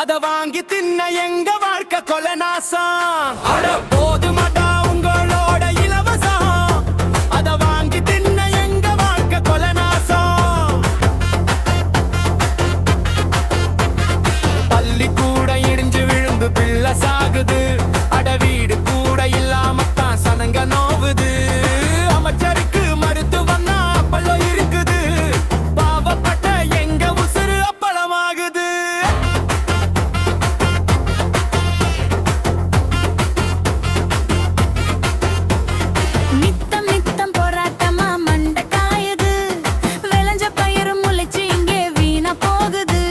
அத வாங்கி தின்ன எங்க வாழ்க்கை கொலநாசம். அட போதுமடா உங்களோட இலவசம், அத வாங்கி தின்ன எங்க வாழ்க்கை கொலநாசம். பள்ளி கூட இடிஞ்சு விழுந்து பிள்ளை சாகுது, அட வீடு கூட இல்லாமத்தான் சனங்க நோவுது. அமைச்சருக்கு மருத்துவம்னா அப்பளம் இருக்குது, பாவப்பட்ட எங்க உசுறு அப்பளமாகுது. நித்தம் நித்தம் போராட்டமா மண்டை காயுது, விளைஞ்ச பயிறு முளைச்சு இங்கே வீணா போகுது.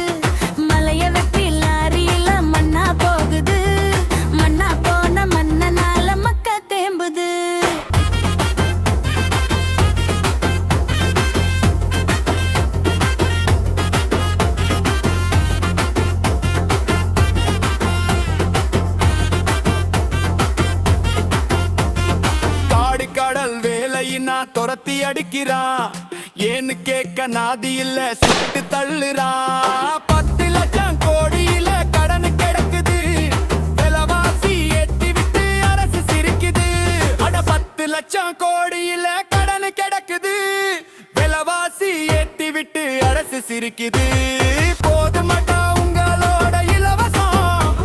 மலைய வெட்டி லாரியில மண்ணா போகுது, மண்ணா போன மண்ணனால மக்க தேம்புது. காடு கடல் வேலையினா துரத்தி அடிக்கிறான், ஏன்னு கேட்க நாதி இல்ல சுட்டு தள்ளுறான். 10 லட்சம் கோடியில கடன் கிடக்குது, விலைவாசி ஏத்தி விட்டு அரசு சிரிக்குது. அட 10 லட்சம் கோடியில கடன் கிடக்குது, விலைவாசி ஏத்தி விட்டு அரசு சிரிக்குது. போதுமட்டா உங்களோட இலவசம்,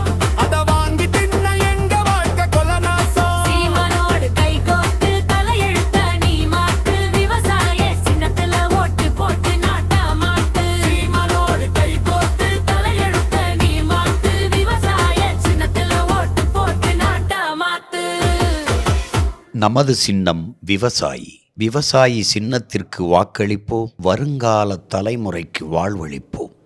அத வாங்கி தின்ன எங்க வாழ்க்கை கொலநாசம். சீமானோடு கைகோர்த்து தலையெழுத்த நீ மாத்து, விவசாய சின்னத்துல ஓட்டு போட்டு நாட்டா மாத்து. சீமானோடு கைகோர்த்து தலையெழுத்த நீ மாத்து, விவசாய சின்னத்துல ஓட்டு போட்டு நாட்டா மாத்து. நமது சின்னம் விவசாயி. விவசாயி சின்னத்திற்கு வாக்களிப்போம், வருங்கால தலைமுறைக்கு வாழ்வளிப்போம்.